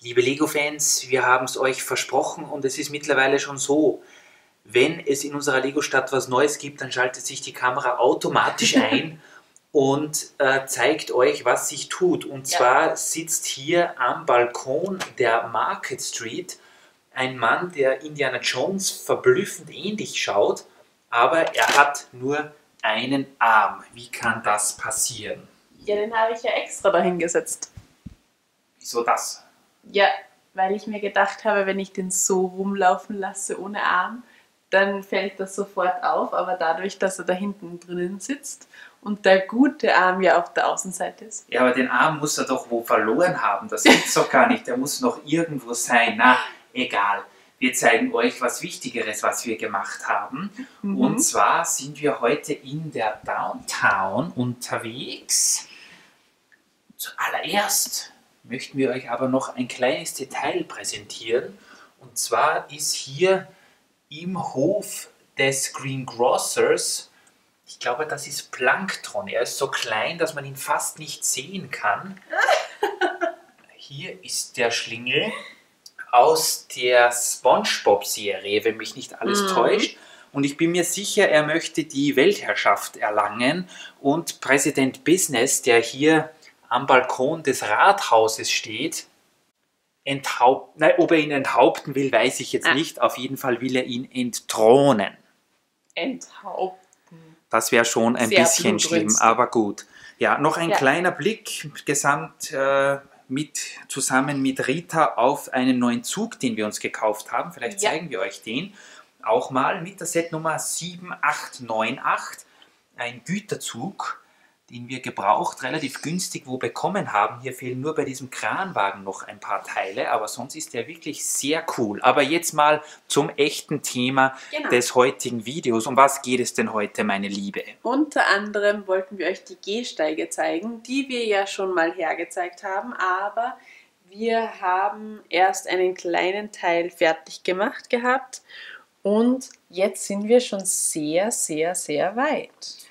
Liebe Lego-Fans, wir haben es euch versprochen und es ist mittlerweile schon so, wenn es in unserer Lego-Stadt was Neues gibt, dann schaltet sich die Kamera automatisch ein und zeigt euch, was sich tut. Und zwar sitzt hier am Balkon der Market Street ein Mann, der Indiana Jones verblüffend ähnlich schaut, aber er hat nur einen Arm. Wie kann das passieren? Ja, den habe ich ja extra dahin gesetzt. Wieso das? Ja, weil ich mir gedacht habe, wenn ich den so rumlaufen lasse ohne Arm, dann fällt das sofort auf, aber dadurch, dass er da hinten drinnen sitzt und der gute Arm ja auf der Außenseite ist. Ja, aber den Arm muss er doch wo verloren haben, das gibt's doch gar nicht, der muss noch irgendwo sein. Na, egal. Wir zeigen euch was Wichtigeres, was wir gemacht haben. Und zwar sind wir heute in der Downtown unterwegs. Zuallererst möchten wir euch aber noch ein kleines Detail präsentieren. Und zwar ist hier im Hof des Greengrocers, ich glaube, das ist Plankton. Er ist so klein, dass man ihn fast nicht sehen kann. Hier ist der Schlingel aus der SpongeBob-Serie, wenn mich nicht alles täuscht. Und ich bin mir sicher, er möchte die Weltherrschaft erlangen. Und Präsident Business, der hier am Balkon des Rathauses steht, ob er ihn enthaupten will, weiß ich jetzt nicht. Auf jeden Fall will er ihn entthronen. Enthaupten. Das wäre schon ein bisschen schlimm, aber gut. Ja, noch ein kleiner Blick gesamt zusammen mit Rita auf einen neuen Zug, den wir uns gekauft haben. Vielleicht zeigen wir euch den auch mal mit der Setnummer 7898. Ein Güterzug, den wir gebraucht, relativ günstig wo bekommen haben. Hier fehlen nur bei diesem Kranwagen noch ein paar Teile, aber sonst ist der wirklich sehr cool. Aber jetzt mal zum echten Thema des heutigen Videos. Um was geht es denn heute, meine Liebe? Unter anderem wollten wir euch die Gehsteige zeigen, die wir ja schon mal hergezeigt haben, aber wir haben erst einen kleinen Teil fertig gemacht gehabt und jetzt sind wir schon sehr, sehr, sehr weit.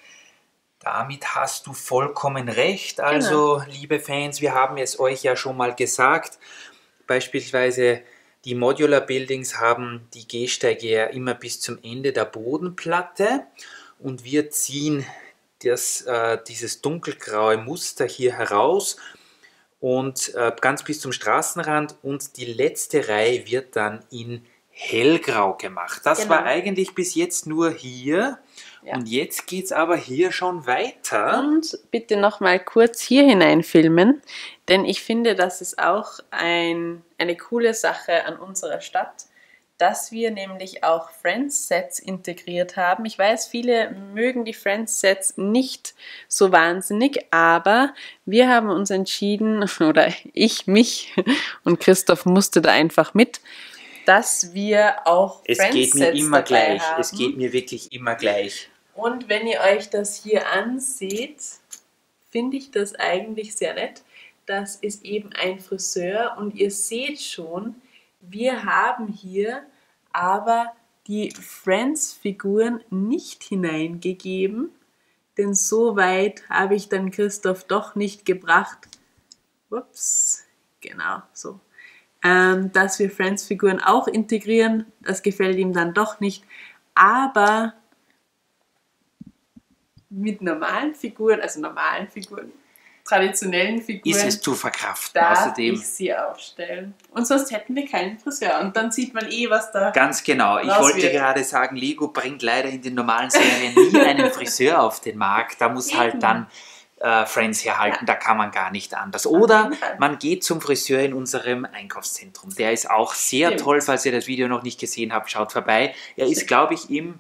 Damit hast du vollkommen recht. Also, liebe Fans, wir haben es euch ja schon mal gesagt. Beispielsweise die Modular Buildings haben die Gehsteige ja immer bis zum Ende der Bodenplatte. Und wir ziehen dieses dunkelgraue Muster hier heraus und ganz bis zum Straßenrand. Und die letzte Reihe wird dann in hellgrau gemacht. Das war eigentlich bis jetzt nur hier. Und jetzt geht es aber hier schon weiter. Und bitte noch mal kurz hier hinein filmen, denn ich finde, das ist auch eine coole Sache an unserer Stadt, dass wir nämlich auch Friends-Sets integriert haben. Ich weiß, viele mögen die Friends-Sets nicht so wahnsinnig, aber wir haben uns entschieden, oder mich und Christoph musste da einfach mit, dass wir auch Friends-Sets dabei haben. Es geht mir immer gleich. Es geht mir wirklich immer gleich. Und wenn ihr euch das hier anseht, finde ich das eigentlich sehr nett. Das ist eben ein Friseur und ihr seht schon, wir haben hier aber die Friends-Figuren nicht hineingegeben, denn so weit habe ich dann Christoph doch nicht gebracht. Ups, genau so. Dass wir Friends-Figuren auch integrieren, das gefällt ihm dann doch nicht, aber mit normalen Figuren, traditionellen Figuren, ist es zu verkraften. Darf ich sie aufstellen. Und sonst hätten wir keinen Friseur. Und dann sieht man was da. Ganz genau. Ich wollte gerade sagen, Lego bringt leider in den normalen Serien nie einen Friseur auf den Markt. Da muss halt dann Friends herhalten, da kann man gar nicht anders. Oder man geht zum Friseur in unserem Einkaufszentrum. Der ist auch sehr toll, falls ihr das Video noch nicht gesehen habt, schaut vorbei. Er ist, glaube ich, im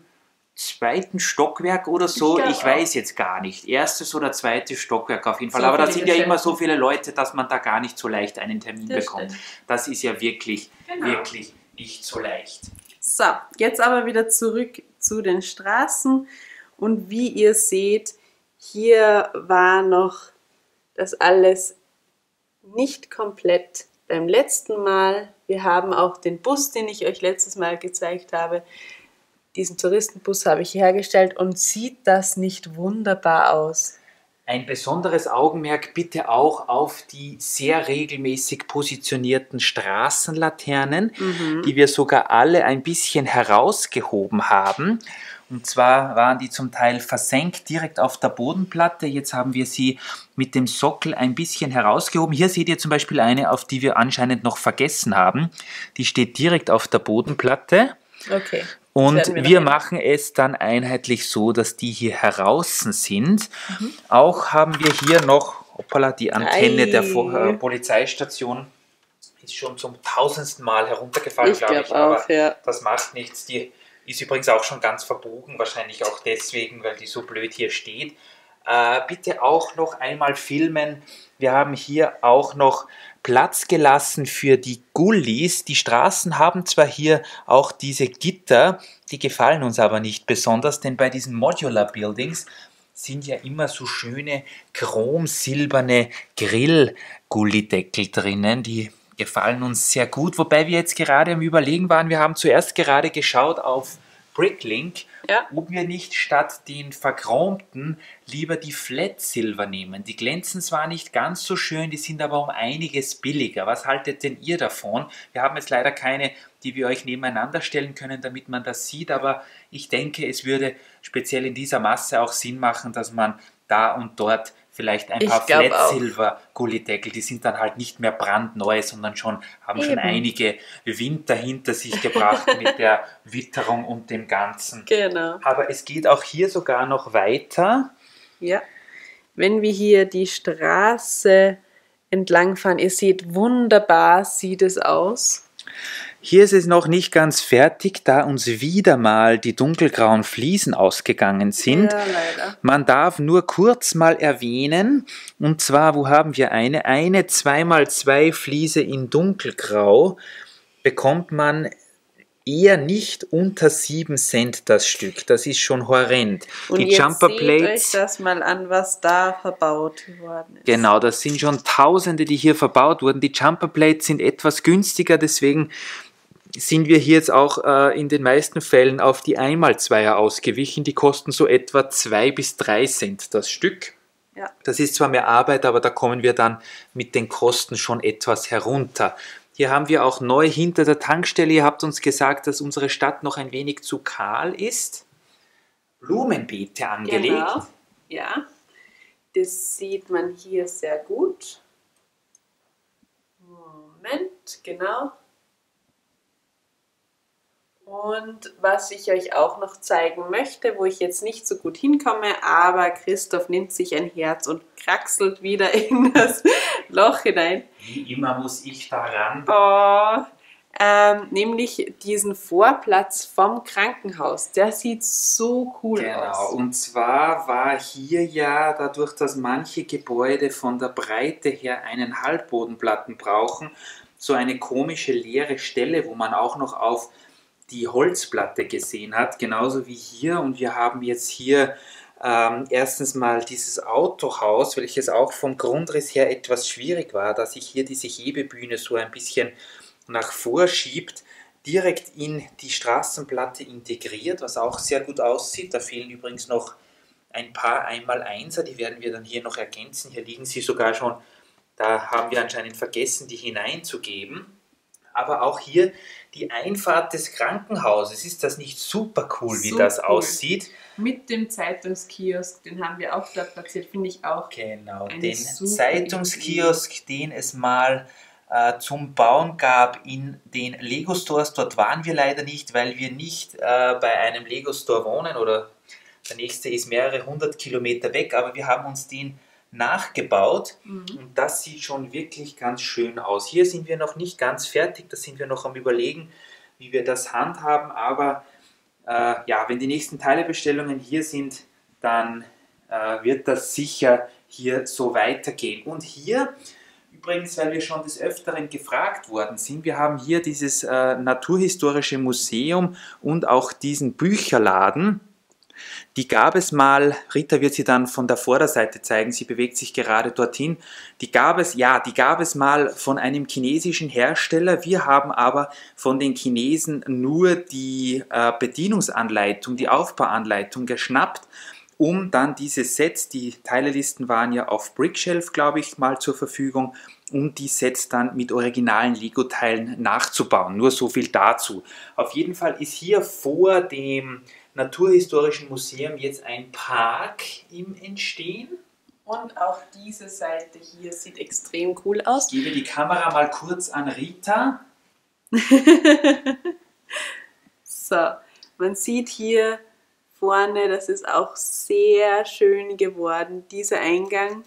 2. Stockwerk oder so, ich weiß jetzt gar nicht. 1. oder 2. Stockwerk auf jeden Fall. Aber da sind ja immer so viele Leute, dass man da gar nicht so leicht einen Termin bekommt. Das ist ja wirklich, wirklich nicht so leicht. So, jetzt aber wieder zurück zu den Straßen. Und wie ihr seht, hier war noch das alles nicht komplett beim letzten Mal. Wir haben auch den Bus, den ich euch letztes Mal gezeigt habe, diesen Touristenbus habe ich hergestellt und sieht das nicht wunderbar aus? Ein besonderes Augenmerk bitte auch auf die sehr regelmäßig positionierten Straßenlaternen, die wir sogar alle ein bisschen herausgehoben haben. Und zwar waren die zum Teil versenkt direkt auf der Bodenplatte. Jetzt haben wir sie mit dem Sockel ein bisschen herausgehoben. Hier seht ihr zum Beispiel eine, auf die wir anscheinend noch vergessen haben. Die steht direkt auf der Bodenplatte. Okay. Und wir machen es dann einheitlich so, dass die hier heraus sind. Auch haben wir hier noch, hoppala, die Antenne der Polizeistation ist schon zum 1000. Mal heruntergefallen, glaube ich. Aber ja. Das macht nichts. Die ist übrigens auch schon ganz verbogen, wahrscheinlich auch deswegen, weil die so blöd hier steht. Bitte auch noch einmal filmen. Wir haben hier auch noch Platz gelassen für die Gullis. Die Straßen haben zwar hier auch diese Gitter, die gefallen uns aber nicht besonders, denn bei diesen Modular Buildings sind ja immer so schöne chromsilberne Grill-Gullideckel drinnen, die gefallen uns sehr gut, wobei wir jetzt gerade am Überlegen waren, wir haben zuerst gerade geschaut auf Bricklink, ob wir nicht statt den verchromten lieber die Flat Silver nehmen. Die glänzen zwar nicht ganz so schön, die sind aber um einiges billiger. Was haltet denn ihr davon? Wir haben jetzt leider keine, die wir euch nebeneinander stellen können, damit man das sieht, aber ich denke, es würde speziell in dieser Masse auch Sinn machen, dass man da und dort vielleicht ein paar Flat Silver Gullideckel, die sind dann halt nicht mehr brandneu, sondern haben schon einige Winter hinter sich gebracht mit der Witterung und dem Ganzen. Genau. Aber es geht auch hier sogar noch weiter. Ja, wenn wir hier die Straße entlangfahren, ihr seht, wunderbar sieht es aus. Hier ist es noch nicht ganz fertig, da uns wieder mal die dunkelgrauen Fliesen ausgegangen sind. Ja, leider. Man darf nur kurz mal erwähnen, und zwar, wo haben wir eine? Eine 2x2 Fliese in dunkelgrau bekommt man eher nicht unter 7 Cent das Stück. Das ist schon horrend. Und die jetzt Jumper seht Plates, euch das mal an, was da verbaut worden ist. Genau, das sind schon Tausende, die hier verbaut wurden. Die Jumper Plates sind etwas günstiger, deswegen sind wir hier jetzt auch in den meisten Fällen auf die 1x2er ausgewichen. Die kosten so etwa 2 bis 3 Cent das Stück. Ja. Das ist zwar mehr Arbeit, aber da kommen wir dann mit den Kosten schon etwas herunter. Hier haben wir auch neu hinter der Tankstelle, ihr habt uns gesagt, dass unsere Stadt noch ein wenig zu kahl ist, Blumenbeete angelegt. Genau, ja. Das sieht man hier sehr gut. Moment, genau. Und was ich euch auch noch zeigen möchte, wo ich jetzt nicht so gut hinkomme, aber Christoph nimmt sich ein Herz und kraxelt wieder in das Loch hinein. Wie immer muss ich da ran. Nämlich diesen Vorplatz vom Krankenhaus. Der sieht so cool aus. Genau, und zwar war hier ja, dadurch, dass manche Gebäude von der Breite her einen Halbbodenplatten brauchen, so eine komische leere Stelle, wo man auch noch auf die Holzplatte gesehen hat, genauso wie hier. Und wir haben jetzt hier erstens mal dieses Autohaus, welches auch vom Grundriss her etwas schwierig war, dass sich hier diese Hebebühne so ein bisschen nach vorschiebt, direkt in die Straßenplatte integriert, was auch sehr gut aussieht. Da fehlen übrigens noch ein paar 1x1er, die werden wir dann hier noch ergänzen. Hier liegen sie sogar schon, da haben wir anscheinend vergessen, die hineinzugeben. Aber auch hier die Einfahrt des Krankenhauses. Ist das nicht super cool, wie das aussieht? Mit dem Zeitungskiosk, den haben wir auch da platziert, finde ich auch. Genau, den Zeitungskiosk, den es mal zum Bauen gab in den Lego Stores. Dort waren wir leider nicht, weil wir nicht bei einem Lego Store wohnen, oder der nächste ist mehrere 100 Kilometer weg, aber wir haben uns den nachgebaut und das sieht schon wirklich ganz schön aus. Hier sind wir noch nicht ganz fertig, da sind wir noch am Überlegen, wie wir das handhaben, aber ja, wenn die nächsten Teilebestellungen hier sind, dann wird das sicher hier so weitergehen. Und hier, übrigens, weil wir schon des Öfteren gefragt worden sind, wir haben hier dieses Naturhistorische Museum und auch diesen Bücherladen. Die gab es mal, Rita wird sie dann von der Vorderseite zeigen, sie bewegt sich gerade dorthin. Die gab es mal von einem chinesischen Hersteller. Wir haben aber von den Chinesen nur die Bedienungsanleitung, die Aufbauanleitung geschnappt um dann diese Sets, die Teilelisten waren ja auf Brickshelf, glaube ich, mal zur Verfügung, um die Sets dann mit originalen Lego-Teilen nachzubauen. Nur so viel dazu. Auf jeden Fall ist hier vor dem Naturhistorischen Museum jetzt ein Park im Entstehen. Und auch diese Seite hier sieht extrem cool aus. Ich gebe die Kamera mal kurz an Rita. So, man sieht hier vorne, das ist auch sehr schön geworden, dieser Eingang.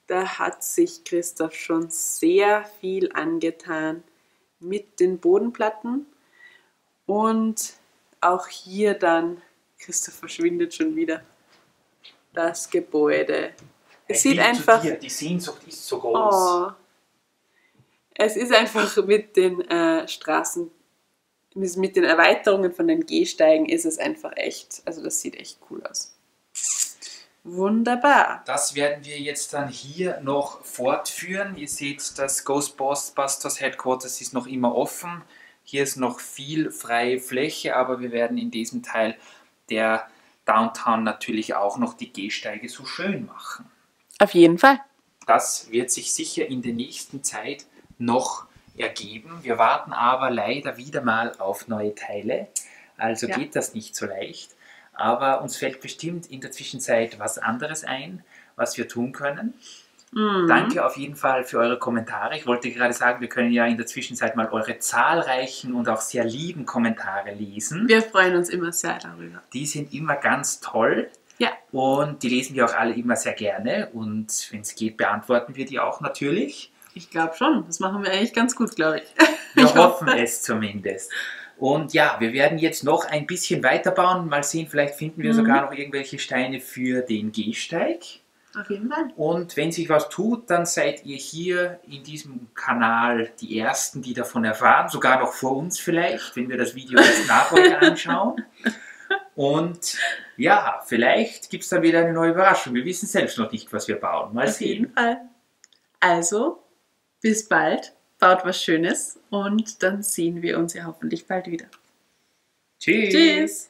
Da hat sich Christoph schon sehr viel angetan mit den Bodenplatten. Und auch hier dann, Christoph verschwindet schon wieder, das Gebäude. Es sieht einfach... Die Sehnsucht ist so groß. Oh, es ist einfach mit den Straßen, mit den Erweiterungen von den Gehsteigen ist es einfach echt, also das sieht echt cool aus. Wunderbar. Das werden wir jetzt dann hier noch fortführen. Ihr seht, das Ghostbusters Headquarters ist noch immer offen. Hier ist noch viel freie Fläche, aber wir werden in diesem Teil der Downtown natürlich auch noch die Gehsteige so schön machen. Auf jeden Fall. Das wird sich sicher in der nächsten Zeit noch ergeben. Wir warten aber leider wieder mal auf neue Teile, also geht das nicht so leicht. Aber uns fällt bestimmt in der Zwischenzeit was anderes ein, was wir tun können. Danke auf jeden Fall für eure Kommentare. Ich wollte gerade sagen, wir können ja in der Zwischenzeit mal eure zahlreichen und auch sehr lieben Kommentare lesen. Wir freuen uns immer sehr darüber. Die sind immer ganz toll. Ja. Und die lesen wir auch alle immer sehr gerne. Und wenn es geht, beantworten wir die auch natürlich. Ich glaube schon. Das machen wir eigentlich ganz gut, glaube ich. Wir hoffen es zumindest. Und ja, wir werden jetzt noch ein bisschen weiterbauen. Mal sehen, vielleicht finden wir sogar noch irgendwelche Steine für den Gehsteig. Auf jeden Fall. Und wenn sich was tut, dann seid ihr hier in diesem Kanal die Ersten, die davon erfahren. Sogar noch vor uns vielleicht, wenn wir das Video jetzt nach euch anschauen. Und ja, vielleicht gibt es dann wieder eine neue Überraschung. Wir wissen selbst noch nicht, was wir bauen. Mal sehen. Auf jeden Fall. Also, bis bald. Baut was Schönes und dann sehen wir uns ja hoffentlich bald wieder. Tschüss. Tschüss.